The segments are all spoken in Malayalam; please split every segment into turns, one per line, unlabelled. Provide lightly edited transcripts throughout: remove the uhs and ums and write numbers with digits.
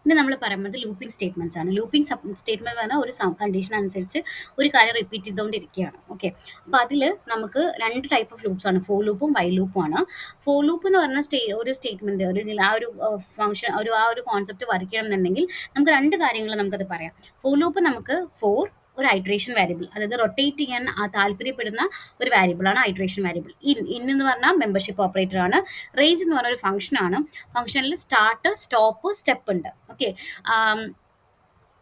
ഇനി നമ്മൾ പറയുന്നത് ലൂപ്പിംഗ് സ്റ്റേറ്റ്മെന്റ്സ് ആണ്. ലൂപ്പിംഗ് സ്റ്റേറ്റ്മെന്റ് പറഞ്ഞാൽ ഒരു കണ്ടീഷൻ അനുസരിച്ച് ഒരു കാര്യം റിപ്പീറ്റ് ചെയ്തുകൊണ്ടിരിക്കുകയാണ്. ഓക്കെ, അപ്പോൾ അതിൽ നമുക്ക് രണ്ട് ടൈപ്പ് ഓഫ് ലൂപ്സ് ആണ്, ഫോർ ലൂപ്പും വൈൽ ലൂപ്പും ആണ്. ഫോർ ലൂപ്പ് എന്ന് പറഞ്ഞ ഒരു സ്റ്റേറ്റ്മെന്റ് ആ ഒരു ഫംഗ്ഷൻ ആ ഒരു കോൺസെപ്റ്റ് വർക്ക് ചെയ്യണമെന്നുണ്ടെങ്കിൽ നമുക്ക് രണ്ട് കാര്യങ്ങൾ നമുക്കത് പറയാം. ഫോർ ലൂപ്പ് നമുക്ക് ഫോർ ഒരു ഐട്രേഷൻ വാരിയബിൾ, അതായത് റൊട്ടേറ്റ് ചെയ്യാൻ താല്പര്യപ്പെടുന്ന ഒരു വാരിയബിൾ ആണ് ഐട്രേഷൻ വാരിയബിൾ. ഇൻ എന്ന് പറഞ്ഞാൽ മെമ്പർഷിപ്പ് ഓപ്പറേറ്റർ ആണ്. റേഞ്ച് എന്ന് പറഞ്ഞ ഒരു ഫംഗ്ഷൻ ആണ്. ഫംഗ്ഷനിൽ സ്റ്റാർട്ട്, സ്റ്റോപ്പ്, സ്റ്റെപ്പ് ഉണ്ട്. ഓക്കെ,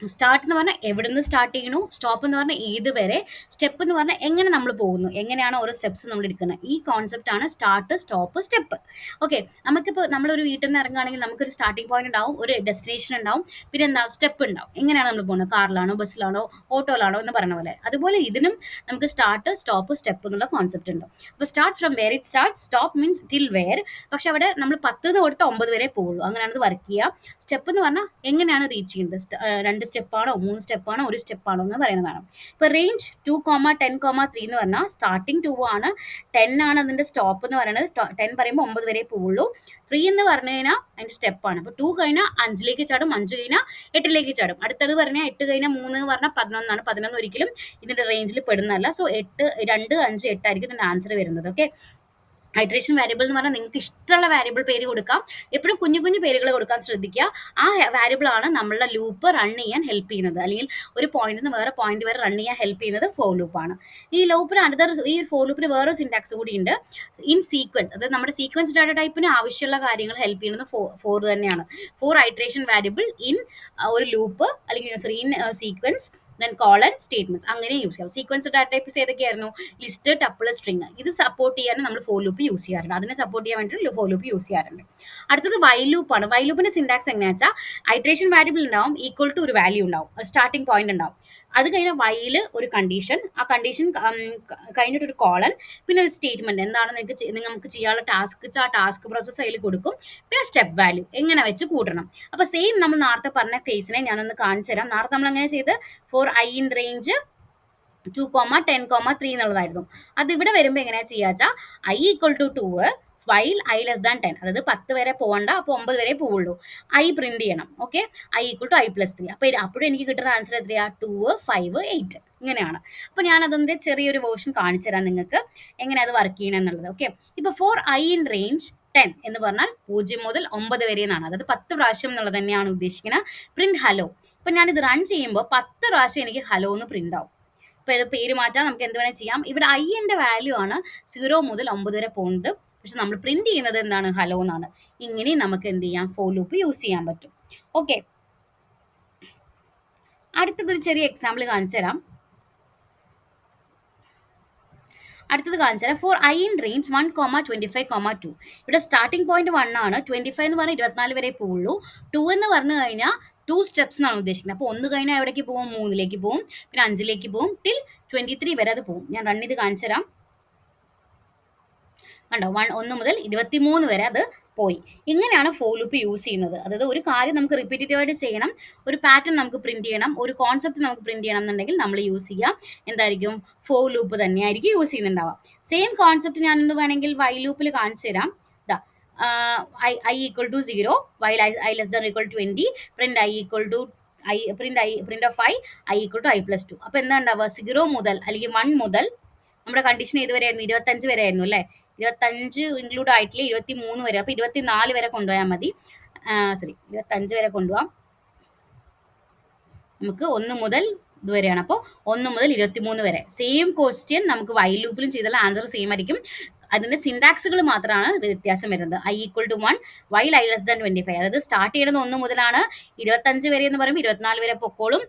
സ്റ്റാർട്ട് എന്ന് പറഞ്ഞാൽ എവിടെ നിന്ന് സ്റ്റാർട്ട് ചെയ്യണു, സ്റ്റോപ്പ് എന്ന് പറഞ്ഞാൽ ഏത് വരെ, സ്റ്റെപ്പ് എന്ന് പറഞ്ഞാൽ എങ്ങനെ നമ്മൾ പോകുന്നു, എങ്ങനെയാണ് ഓരോ സ്റ്റെപ്സ് നമ്മൾ എടുക്കുന്നത്. ഈ കോൺസെപ്റ്റ് ആണ് സ്റ്റാർട്ട്, സ്റ്റോപ്പ്, സ്റ്റെപ്പ്. ഓക്കെ, നമുക്കിപ്പോൾ നമ്മളൊരു വീട്ടിൽ നിന്ന് ഇറങ്ങുകയാണെങ്കിൽ നമുക്കൊരു സ്റ്റാർട്ടിംഗ് പോയിന്റ് ഉണ്ടാവും, ഒരു ഡെസ്റ്റിനേഷൻ ഉണ്ടാവും, പിന്നെ എന്താ സ്റ്റെപ്പ് ഉണ്ടാവും. എങ്ങനെയാണ് നമ്മൾ പോകുന്നത്, കാറിലാണോ, ബസ്സിലാണോ, ഓട്ടോയിലാണോ എന്ന് പറഞ്ഞ പോലെ. അതുപോലെ ഇതിനും നമുക്ക് സ്റ്റാർട്ട്, സ്റ്റോപ്പ്, സ്റ്റെപ്പ് എന്നുള്ള കോൺസെപ്റ്റ് ഉണ്ട്. അപ്പോൾ start from where it start, stop means till where. പക്ഷെ അവിടെ നമ്മൾ 10 എന്ന് കൊടുത്ത് 9 വരെ പോകുള്ളൂ, അങ്ങനെയാണ് ഇത് വർക്ക് ചെയ്യുക. സ്റ്റെപ്പ് എന്ന് പറഞ്ഞാൽ എങ്ങനെയാണ് റീച്ച് ചെയ്യുന്നത്, 2 സ്റ്റെപ്പാണോ 3 സ്റ്റെപ്പാണോ 1 സ്റ്റെപ്പാണോ എന്ന് പറയുന്നതാണ്. ഇപ്പോൾ റേഞ്ച് 2,10,3 എന്ന് പറഞ്ഞാൽ സ്റ്റാർട്ടിങ് 2 ആണ്, 10 ആണ് അതിൻ്റെ സ്റ്റോപ്പ് എന്ന് പറയുന്നത്. 10 പറയുമ്പോൾ 9 വരെ പോവുള്ളൂ. 3 എന്ന് പറഞ്ഞു കഴിഞ്ഞാൽ അതിൻ്റെ സ്റ്റെപ്പാണ്. അപ്പോൾ 2 കഴിഞ്ഞാൽ 5ലേക്ക് ചാടും, 5 കഴിഞ്ഞാൽ 8ലേക്ക് ചാടും. അടുത്തത് പറഞ്ഞാൽ 8 കഴിഞ്ഞാൽ 3 എന്ന് പറഞ്ഞാൽ 11 ആണ്. 11 ഒരിക്കലും ഇതിൻ്റെ റേഞ്ചിൽ പെടുന്നതല്ല. സോ 8, 2, 5, 8 ആയിരിക്കും ഇതിൻ്റെ ആൻസർ വരുന്നത്. ഓക്കെ, ഹൈഡ്രേഷൻ വാരിയബിൾ എന്ന് പറഞ്ഞാൽ നിങ്ങൾക്ക് ഇഷ്ടമുള്ള വാരിയബിൾ പേര് കൊടുക്കാം. എപ്പോഴും കുഞ്ഞു കുഞ്ഞു പേരുകൾ കൊടുക്കാൻ ശ്രദ്ധിക്കുക. ആ വാരിയബിൾ ആണ് നമ്മളുടെ ലൂപ്പ് റൺ ചെയ്യാൻ ഹെൽപ്പ് ചെയ്യുന്നത്, അല്ലെങ്കിൽ ഒരു പോയിന്റിൽ നിന്ന് വേറെ പോയിന്റ് വരെ റൺ ചെയ്യാൻ ഹെൽപ്പ് ചെയ്യുന്നത് ഫോർ ലൂപ്പാണ്. ഈ ലൂപ്പിന് ഈ ഫോർ ലൂപ്പിന് വേറെ സിൻടാക്സ് കൂടി ഉണ്ട്. ഇൻ സീക്വൻസ്, അതായത് നമ്മുടെ സീക്വൻസ് ഡാറ്റ ടൈപ്പിന് ആവശ്യമുള്ള കാര്യങ്ങൾ ഹെൽപ്പ് ചെയ്യുന്നത് ഫോർ തന്നെയാണ്. ഫോർ ഹൈഡ്രേഷൻ വാരിയബിൾ ഇൻ ഒരു ലൂപ്പ്, അല്ലെങ്കിൽ in sequence, then colon statements, അങ്ങനെ യൂസ് ചെയ്യാം. സീക്വൻസ് ഡാറ്റ ടൈപ്സ് ഏതൊക്കെയായിരുന്നു, ലിസ്റ്റ്, ടപ്പിൾ, സ്ട്രിങ്. ഇത് സപ്പോർട്ട് ചെയ്യാൻ നമ്മൾ ഫോർ ലൂപ്പ് യൂസ് ചെയ്യാറുണ്ട്. അതിനെ സപ്പോർട്ട് ചെയ്യാൻ വേണ്ടിയിട്ട് ഫോർ ലൂപ്പ് യൂസ് ചെയ്യാറുണ്ട്. അടുത്തത് വൈൽ ലൂപ്പാണ്. വൈൽ ലൂപ്പിന്റെ സിൻടാക്സ് എങ്ങനെയാ വെച്ചാൽ ഐട്രേഷൻ വാരിയബിൾ ഉണ്ടാവും, ഈക്വൽ ടു ഒരു വാല്യൂ ഉണ്ടാവും, സ്റ്റാർട്ടിംഗ് പോയിന്റ് ഉണ്ടാവും. അത് കഴിഞ്ഞാൽ വൈല് ഒരു കണ്ടീഷൻ, ആ കണ്ടീഷൻ കഴിഞ്ഞിട്ടൊരു കോളൻ, പിന്നെ ഒരു സ്റ്റേറ്റ്മെന്റ്, എന്താണ് നിങ്ങൾക്ക് ചെയ്യാനുള്ള ടാസ്ക്, ആ ടാസ്ക് പ്രോസസ്സ് അതിൽ കൊടുക്കും, പിന്നെ സ്റ്റെപ്പ് വാല്യൂ എങ്ങനെ വെച്ച് കൂട്ടണം. അപ്പോൾ സെയിം നമ്മൾ നേരത്തെ പറഞ്ഞ കേസിനെ ഞാനൊന്ന് കാണിച്ചു തരാം. നേരത്തെ നമ്മൾ എങ്ങനെ ചെയ്ത് ഫോർ ഐ ഇൻ റേഞ്ച് 2,10,3 എന്നുള്ളതായിരുന്നു. അത് ഇവിടെ വരുമ്പോൾ എങ്ങനെയാ ചെയ്യാച്ചാ i equal to 2 while I less than 10, അതായത് 10 വരെ പോകണ്ട, അപ്പോൾ 9 വരെ പോവുള്ളൂ. ഐ പ്രിന്റ് ചെയ്യണം. Okay, i equal to I+3. അപ്പോൾ അപ്പോഴും എനിക്ക് കിട്ടുന്ന ആൻസർ എത്രയാ, 2, 5, 8 ഇങ്ങനെയാണ്. അപ്പോൾ ഞാനതിൻ്റെ ചെറിയൊരു വേർഷൻ കാണിച്ചു തരാം നിങ്ങൾക്ക് എങ്ങനെ അത് വർക്ക് ചെയ്യണം എന്നുള്ളത്. ഓക്കെ, ഇപ്പോൾ ഫോർ ഐ ഇൻ റേഞ്ച് 10 എന്ന് പറഞ്ഞാൽ 0 മുതൽ 9 വരെ എന്നാണ്, അതായത് 10 പ്രാവശ്യം എന്നുള്ളത് തന്നെയാണ് ഉദ്ദേശിക്കുന്നത്. Print hello. ഇപ്പം ഞാനിത് റൺ ചെയ്യുമ്പോൾ 10 പ്രാവശ്യം എനിക്ക് ഹലോ എന്ന് പ്രിന്റ് ആവും. ഇപ്പോൾ ഇത് പേര് മാറ്റാൻ നമുക്ക് എന്ത് വേണേൽ ചെയ്യാം. ഇവിടെ ഐൻ്റെ വാല്യൂ ആണ് 0 മുതൽ 9 വരെ പോകുന്നത്, പക്ഷെ നമ്മൾ പ്രിന്റ് ചെയ്യുന്നത് എന്താണ്, ഹലോ എന്നാണ്. ഇങ്ങനെ നമുക്ക് എന്ത് ചെയ്യാം, ഫോർ ലൂപ്പ് യൂസ് ചെയ്യാൻ പറ്റും. ഓക്കെ, അടുത്തതൊരു ചെറിയ എക്സാമ്പിൾ കാണിച്ചു തരാം. അടുത്തത് കാണിച്ചു തരാം. For I in range 1,25,2. ഇവിടെ സ്റ്റാർട്ടിംഗ് പോയിന്റ് 1 ആണ്. 25 എന്ന് പറഞ്ഞാൽ 24 വരെ പോവുള്ളൂ. 2 എന്ന് പറഞ്ഞു കഴിഞ്ഞാൽ 2 സ്റ്റെപ്സ് എന്നാണ് ഉദ്ദേശിക്കുന്നത്. അപ്പോൾ 1 കഴിഞ്ഞാൽ എവിടേക്ക് പോകും, 3ലേക്ക് പോകും, പിന്നെ 5ലേക്ക് പോകും, ടിൽ 23 വരെ അത് പോകും. ഞാൻ റൺ ചെയ്ത് കാണിച്ചു തരാം. കണ്ടോ, 1 മുതൽ 23 വരെ അത് പോയി. ഇങ്ങനെയാണ് ഫോർ ലൂപ്പ് യൂസ് ചെയ്യുന്നത്. അതായത് ഒരു കാര്യം നമുക്ക് റിപ്പീറ്റേറ്റീവ് ആയിട്ട് ചെയ്യണം, ഒരു പാറ്റേൺ നമുക്ക് പ്രിന്റ് ചെയ്യണം, ഒരു കോൺസെപ്റ്റ് നമുക്ക് പ്രിന്റ് ചെയ്യണം എന്നുണ്ടെങ്കിൽ നമ്മൾ യൂസ് ചെയ്യാം എന്തായിരിക്കും, ഫോർ ലൂപ്പ് തന്നെയായിരിക്കും യൂസ് ചെയ്യുന്നുണ്ടാവാം. സെയിം കോൺസെപ്റ്റ് ഞാൻ എന്ത് വേണമെങ്കിൽ വൈൽ ലൂപ്പിൽ കാണിച്ചു തരാം. I equal to 0 while I less than equal 20 print I equal to print of I equal to I+2. അപ്പോൾ എന്താ ഉണ്ടാവുക, 0 മുതൽ അല്ലെങ്കിൽ 1 മുതൽ നമ്മുടെ കണ്ടീഷൻ ഏത് വരെ ആയിരുന്നു, 25 വരെ ആയിരുന്നു അല്ലേ. 25 ഇൻക്ലൂഡ് ആയിട്ടില്ല, 23 വരെ. അപ്പോൾ 24 വരെ കൊണ്ടുപോയാൽ മതി. 25 വരെ കൊണ്ടുപോകാം. നമുക്ക് 1 മുതൽ ഇതുവരെയാണ്. അപ്പോൾ 1 മുതൽ 23 വരെ. സെയിം ക്വസ്റ്റ്യൻ നമുക്ക് വൈൽ ലൂപ്പിലും ചെയ്താൽ ആൻസർ സെയിം ആയിരിക്കും. അതിൻ്റെ സിൻടാക്സുകൾ മാത്രമാണ് വ്യത്യാസം വരുന്നത്. I equal to 1 while I less than 25, അതായത് സ്റ്റാർട്ട് ചെയ്യുന്നത് 1 മുതലാണ്, 25 വരെ എന്ന് പറയുമ്പോൾ 24 വരെ പൊക്കോളും.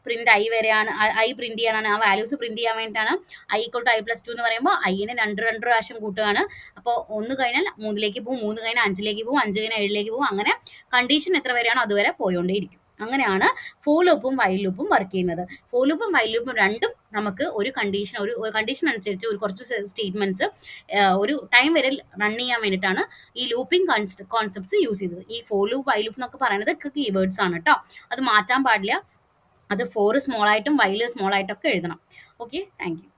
പ്രിന്റ് ഐ വരെയാണ്, ഐ പ്രിന്റ് ചെയ്യാനാണ്, ആ വാല്യൂസ് പ്രിന്റ് ചെയ്യാൻ വേണ്ടിയിട്ടാണ്. ഐ ഈക്വൽ ടു I+2 എന്ന് പറയുമ്പോൾ ഐനെ 2 പ്രാവശ്യം കൂട്ടുകയാണ്. അപ്പോൾ 1 കഴിഞ്ഞാൽ 3ലേക്ക് പോകും, 3 കഴിഞ്ഞാൽ 5ലേക്ക് പോകും, 5 കഴിഞ്ഞാൽ 7ലേക്ക് പോകും. അങ്ങനെ കണ്ടീഷൻ എത്ര വരെയാണോ അതുവരെ പോയോണ്ടേയിരിക്കും. അങ്ങനെയാണ് ഫോർ ലൂപ്പും വൈൽ ലൂപ്പും വർക്ക് ചെയ്യുന്നത്. ഫോർ ലൂപ്പും വൈൽ ലൂപ്പും രണ്ടും നമുക്ക് ഒരു കണ്ടീഷൻ അനുസരിച്ച് ഒരു കുറച്ച് സ്റ്റേറ്റ്മെന്റ്സ് ഒരു ടൈം വരെ റൺ ചെയ്യാൻ വേണ്ടിയിട്ടാണ് ഈ ലൂപ്പിംഗ് കോൺസെപ്റ്റ്സ് യൂസ് ചെയ്തത്. ഈ ഫോർ ലൂപ്പ് വൈൽ ലൂപ്പ് എന്നൊക്കെ പറയുന്നത് കീവേഡ്സ് ആണ് കേട്ടോ, അത് മാറ്റാൻ പാടില്ല. അത് ഫോർ സ്മോൾ ആയിട്ടും വൈൽ സ്മോൾ ആയിട്ടൊക്കെ എഴുതണം. Okay, thank you.